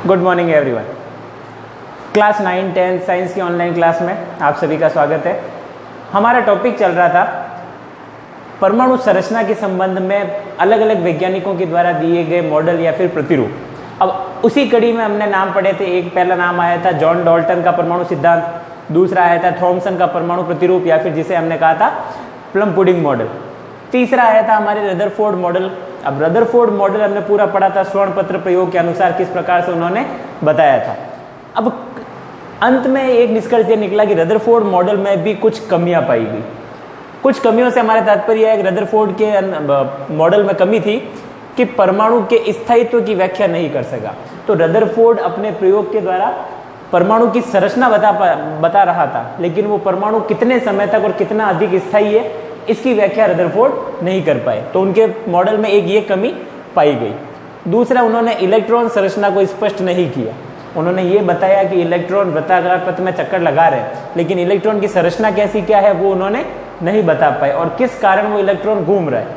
Good morning everyone. Class 9, 10 science की online class में आप सभी का स्वागत है। हमारा टॉपिक चल रहा था परमाणु संरचना के संबंध में अलग अलग वैज्ञानिकों के द्वारा दिए गए मॉडल या फिर प्रतिरूप। अब उसी कड़ी में हमने नाम पढ़े थे। एक पहला नाम आया था जॉन डाल्टन का परमाणु सिद्धांत, दूसरा आया था थॉमसन का परमाणु प्रतिरूप या फिर जिसे हमने कहा था प्लम पुडिंग मॉडल, तीसरा आया था हमारे रदरफोर्ड मॉडल। अब रदरफोर्ड मॉडल हमने पूरा पढ़ा था स्वर्ण पत्र प्रयोग के अनुसार किस प्रकार से उन्होंने बताया था। अब अंत में एक निष्कर्ष ये निकला कि रदरफोर्ड मॉडल में भी कुछ कमियां पाई गई। कुछ कमियों से हमारा तात्पर्य है कि रदरफोर्ड के मॉडल में कमी थी कि परमाणु के स्थायित्व की व्याख्या नहीं कर सका। तो रदरफोर्ड अपने प्रयोग के द्वारा परमाणु की संरचना बता रहा था, लेकिन वो परमाणु कितने समय तक और कितना अधिक स्थायी है इसकी व्याख्या रदरफोर्ड नहीं कर पाए। तो उनके मॉडल में एक ये कमी पाई गई। दूसरा, उन्होंने इलेक्ट्रॉन संरचना को स्पष्ट नहीं किया। उन्होंने ये बताया कि इलेक्ट्रॉन वृत्ताकार पथ में चक्कर लगा रहे हैं, लेकिन इलेक्ट्रॉन की संरचना कैसी क्या है वो उन्होंने नहीं बता पाए और किस कारण वो इलेक्ट्रॉन घूम रहा है।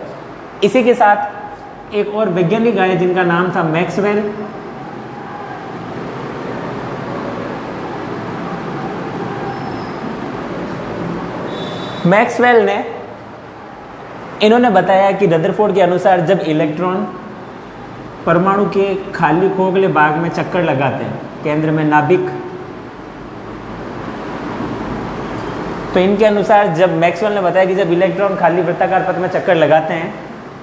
इसी के साथ एक और वैज्ञानिक आए जिनका नाम था मैक्सवेल। मैक्सवेल ने इन्होंने बताया कि रदरफोर्ड के अनुसार जब इलेक्ट्रॉन परमाणु के खाली खोखले भाग में चक्कर लगाते हैं, केंद्र में नाभिक, तो इनके अनुसार जब मैक्सवेल ने बताया कि जब इलेक्ट्रॉन खाली वृत्ताकार पथ में चक्कर लगाते हैं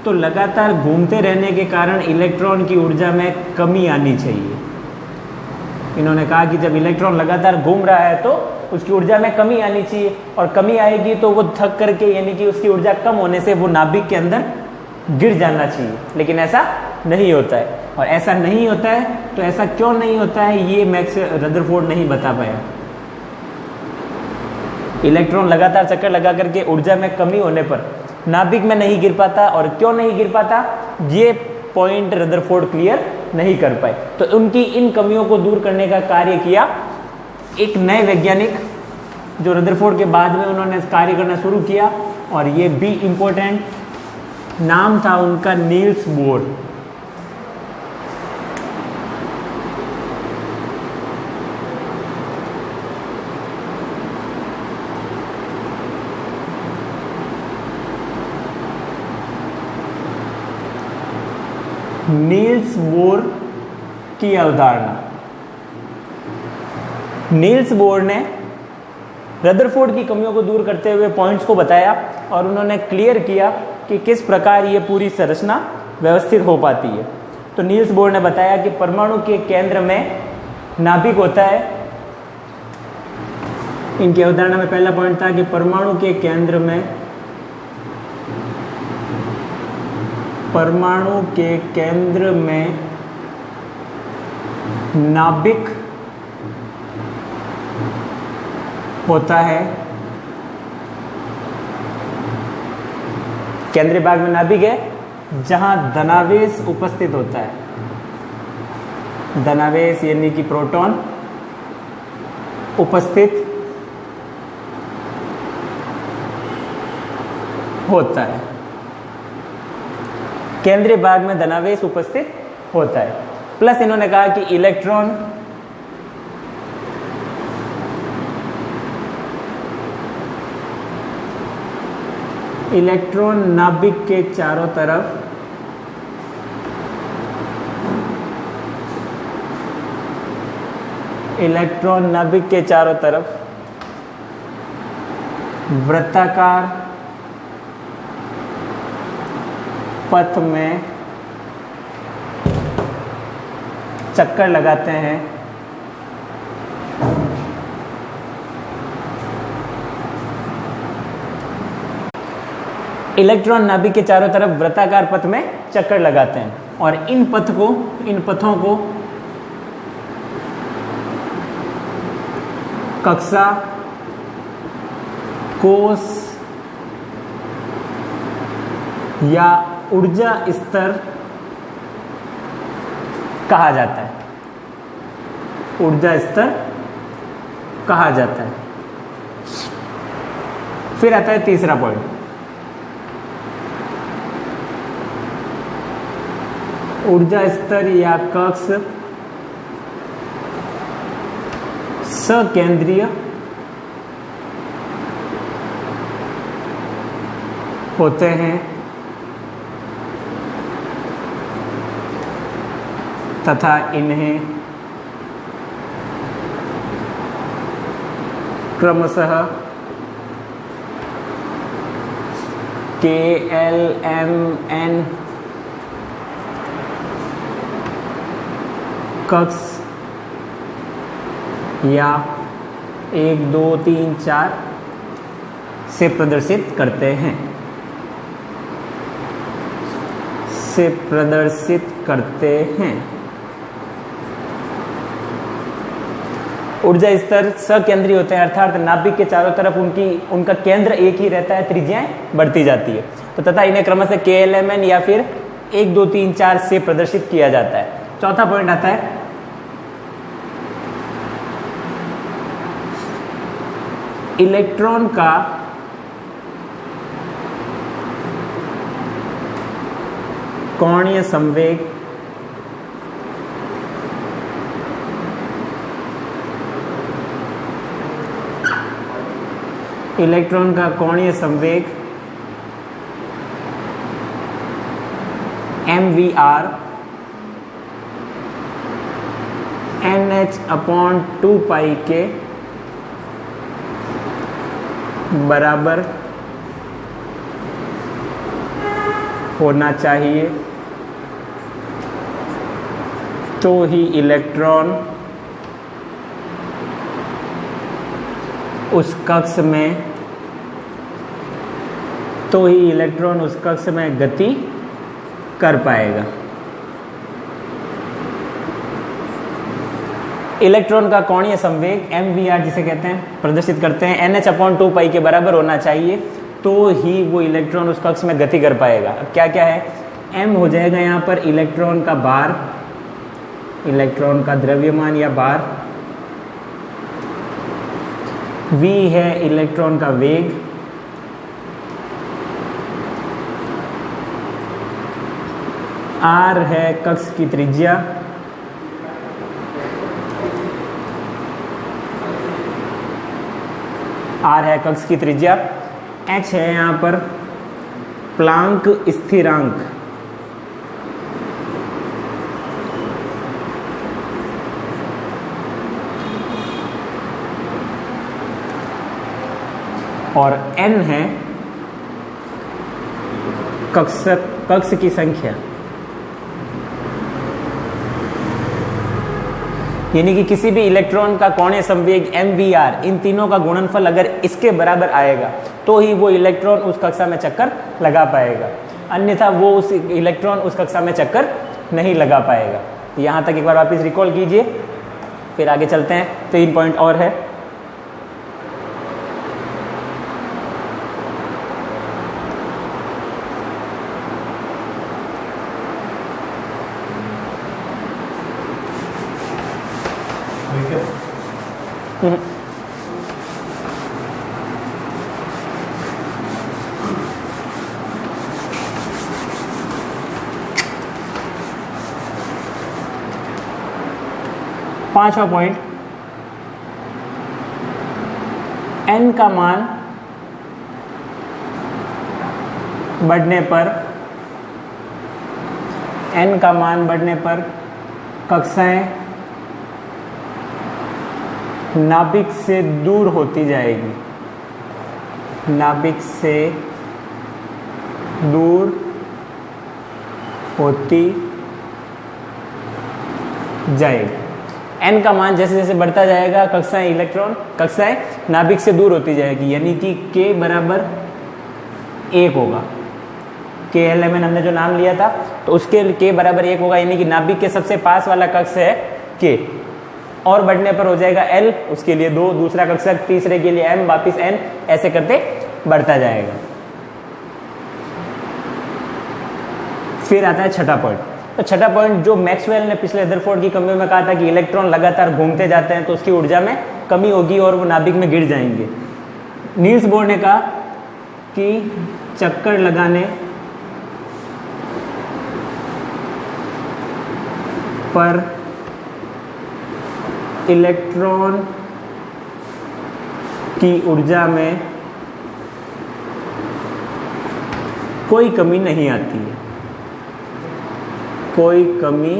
तो लगातार घूमते रहने के कारण इलेक्ट्रॉन की ऊर्जा में कमी आनी चाहिए। इन्होंने कहा कि जब इलेक्ट्रॉन लगातार घूम रहा है तो उसकी ऊर्जा में कमी आनी चाहिए, और कमी आएगी तो वो थक करके यानी कि उसकी ऊर्जा कम होने से वो नाभिक के अंदर गिर जाना चाहिए, लेकिन ऐसा नहीं होता है। और ऐसा नहीं होता है तो ऐसा क्यों नहीं होता है ये रदरफोर्ड नहीं बता पाया। इलेक्ट्रॉन लगातार चक्कर लगा करके ऊर्जा में कमी होने पर नाभिक में नहीं गिर पाता, और क्यों नहीं गिर पाता ये पॉइंट रदरफोर्ड क्लियर नहीं कर पाए। तो उनकी इन कमियों को दूर करने का कार्य किया एक नए वैज्ञानिक जो रदरफोर्ड के बाद में उन्होंने कार्य करना शुरू किया, और ये भी इंपॉर्टेंट नाम था उनका नील्स बोर। नील्स बोर की अवधारणा। नील्स बोर ने रदरफोर्ड की कमियों को दूर करते हुए पॉइंट्स को बताया, और उन्होंने क्लियर किया कि किस प्रकार ये पूरी संरचना व्यवस्थित हो पाती है। तो नील्स बोर ने बताया कि परमाणु के केंद्र में नाभिक होता है। इनकी अवधारणा में पहला पॉइंट था कि परमाणु के केंद्र में नाभिक होता है। केंद्रीय भाग में नाभिक है जहां धनावेश उपस्थित होता है। धनावेश यानी कि प्रोटॉन उपस्थित होता है। केंद्रीय भाग में धनावेश उपस्थित होता है। प्लस इन्होंने कहा कि इलेक्ट्रॉन नाभिक के चारों तरफ वृत्ताकार पथ में चक्कर लगाते हैं। इलेक्ट्रॉन नाभिक के चारों तरफ वृत्ताकार पथ में चक्कर लगाते हैं, और इन पथों को कक्षा, कोश या ऊर्जा स्तर कहा जाता है। ऊर्जा स्तर कहा जाता है। फिर आता है तीसरा पॉइंट, ऊर्जा स्तर या कक्ष सकेंद्रीय होते हैं तथा इन्हें क्रमशः KLMN कक्ष या 1 2 3 4 से प्रदर्शित करते हैं, ऊर्जा स्तर सकेंद्रीय होते हैं, अर्थात नाभिक के चारों तरफ उनका केंद्र एक ही रहता है, त्रिज्याएं बढ़ती जाती है। तो तथा इन्हें क्रमशः KLMN या फिर 1 2 3 4 से प्रदर्शित किया जाता है। चौथा पॉइंट आता है इलेक्ट्रॉन का कोणीय संवेग MVR NH/2π के बराबर होना चाहिए, तो ही इलेक्ट्रॉन उस कक्ष में गति कर पाएगा। इलेक्ट्रॉन का कोणीय संवेग MVR जिसे कहते हैं प्रदर्शित करते हैं NH/2π के बराबर होना चाहिए, तो ही वो इलेक्ट्रॉन उस कक्ष में गति कर पाएगा। अब क्या क्या है, M हो जाएगा यहाँ पर इलेक्ट्रॉन का भार, इलेक्ट्रॉन का द्रव्यमान या भार, V है इलेक्ट्रॉन का वेग, R है कक्ष की त्रिज्या, H है यहाँ पर प्लांक स्थिरांक, और N है कक्ष की संख्या। यानी कि किसी भी इलेक्ट्रॉन का कोणीय संवेग MVR, इन तीनों का गुणनफल अगर इसके बराबर आएगा तो ही वो इलेक्ट्रॉन उस कक्षा में चक्कर लगा पाएगा, अन्यथा वो उस इलेक्ट्रॉन उस कक्षा में चक्कर नहीं लगा पाएगा। यहाँ तक एक बार वापस रिकॉल कीजिए, फिर आगे चलते हैं। 3 पॉइंट और है। पांचवा पॉइंट, N का मान बढ़ने पर कक्षाएं नाभिक से दूर होती जाएगी, N का मान जैसे जैसे बढ़ता जाएगा कक्षाएं नाभिक से दूर होती जाएगी, यानी कि K बराबर 1 होगा। KLMN हमने जो नाम लिया था तो उसके K बराबर 1 होगा, यानी कि नाभिक के सबसे पास वाला कक्ष है K, और बढ़ने पर हो जाएगा L, उसके लिए 2, दूसरा कक्षक, तीसरे के लिए M, वापिस N, ऐसे करते बढ़ता जाएगा। फिर आता है छठा पॉइंट। तो छठा पॉइंट जो मैक्सवेल ने पिछले रदरफोर्ड की कमियों में कहा था कि इलेक्ट्रॉन लगातार घूमते जाते हैं तो उसकी ऊर्जा में कमी होगी और वो नाभिक में गिर जाएंगे। नील्स बोर ने कहा कि चक्कर लगाने पर इलेक्ट्रॉन की ऊर्जा में कोई कमी नहीं आती है, कोई कमी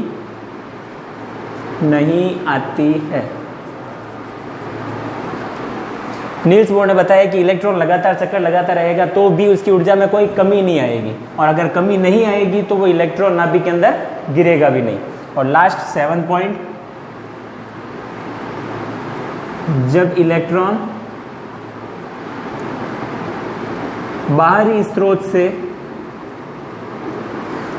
नहीं आती है। नील्स बोर ने बताया कि इलेक्ट्रॉन लगातार चक्कर लगाता रहेगा तो भी उसकी ऊर्जा में कोई कमी नहीं आएगी, और अगर कमी नहीं आएगी तो वो इलेक्ट्रॉन नाभिक के अंदर गिरेगा भी नहीं। और लास्ट 7 पॉइंट, जब इलेक्ट्रॉन बाहरी स्रोत से,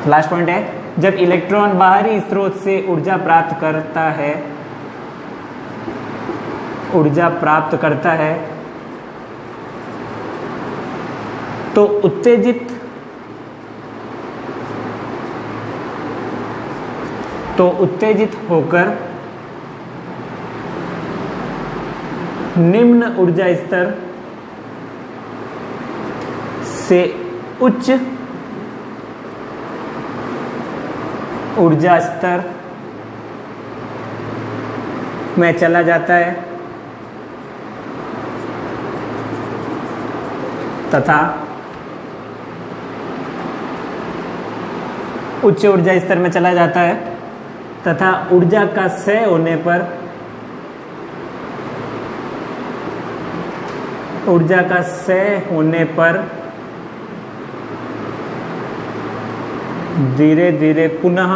लास्ट पॉइंट है, जब इलेक्ट्रॉन बाहरी स्रोत से ऊर्जा प्राप्त करता है तो उत्तेजित होकर निम्न ऊर्जा स्तर से उच्च ऊर्जा स्तर में चला जाता है तथा उच्च ऊर्जा स्तर में चला जाता है तथा ऊर्जा का क्षय होने पर धीरे धीरे पुनः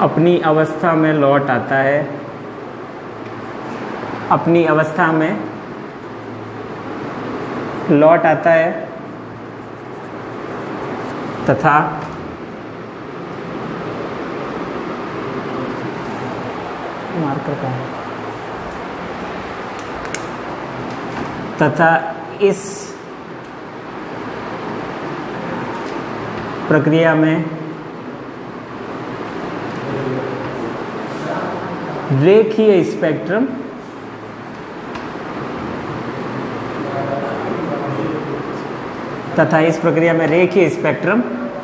अपनी अवस्था में लौट आता है, अपनी अवस्था में लौट आता है तथा मार्कर का है तथा इस प्रक्रिया में रेखीय स्पेक्ट्रम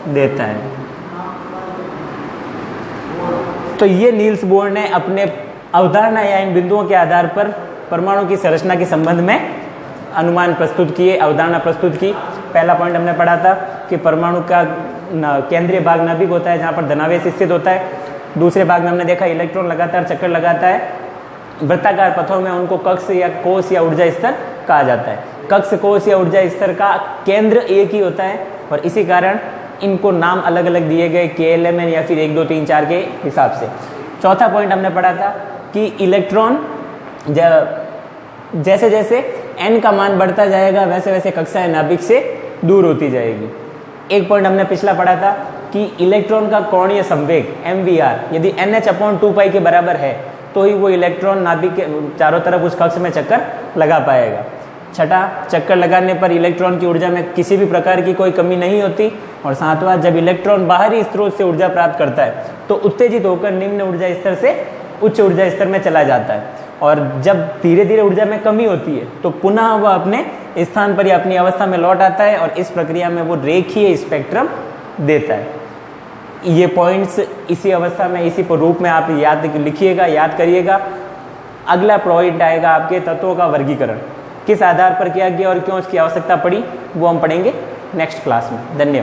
देता है। तो ये नील्स बोर ने अपने अवधारणा या इन बिंदुओं के आधार पर परमाणु की संरचना के संबंध में अनुमान प्रस्तुत किए, अवधारणा प्रस्तुत की। पहला पॉइंट हमने पढ़ा था कि परमाणु का केंद्रीय भाग नाभिक होता है जहाँ पर धनावेश स्थित होता है। दूसरे भाग में हमने देखा इलेक्ट्रॉन लगातार चक्कर लगाता है, वृत्ताकार पथों में उनको कक्ष या कोष या ऊर्जा स्तर कहा जाता है। कक्ष, कोष या ऊर्जा स्तर का केंद्र एक ही होता है और इसी कारण इनको नाम अलग अलग दिए गए, KLMN या फिर 1 2 3 4 के हिसाब से। चौथा पॉइंट हमने पढ़ा था कि इलेक्ट्रॉन जैसे जैसे n का मान बढ़ता जाएगा वैसे वैसे कक्षाएं नाभिक से दूर होती जाएगी। एक पॉइंट हमने पिछला पढ़ा था कि इलेक्ट्रॉन का कोणीय संवेग MVR यदि NH/2π के बराबर है तो ही वो इलेक्ट्रॉन नाभिक के चारों तरफ उस कक्ष में चक्कर लगा पाएगा। छठा, चक्कर लगाने पर इलेक्ट्रॉन की ऊर्जा में किसी भी प्रकार की कोई कमी नहीं होती। और सातवां, जब इलेक्ट्रॉन बाहरी स्रोत से ऊर्जा प्राप्त करता है तो उत्तेजित होकर निम्न ऊर्जा स्तर से उच्च ऊर्जा स्तर में चला जाता है, और जब धीरे धीरे ऊर्जा में कमी होती है तो पुनः वह अपने स्थान पर या अपनी अवस्था में लौट आता है और इस प्रक्रिया में वो रेखीय स्पेक्ट्रम देता है। ये पॉइंट्स इसी अवस्था में, इसी रूप में आप लिखिएगा, याद करिएगा। अगला पॉइंट आएगा आपके तत्वों का वर्गीकरण, किस आधार पर किया गया और क्यों इसकी आवश्यकता पड़ी, वो हम पढ़ेंगे नेक्स्ट क्लास में। धन्यवाद।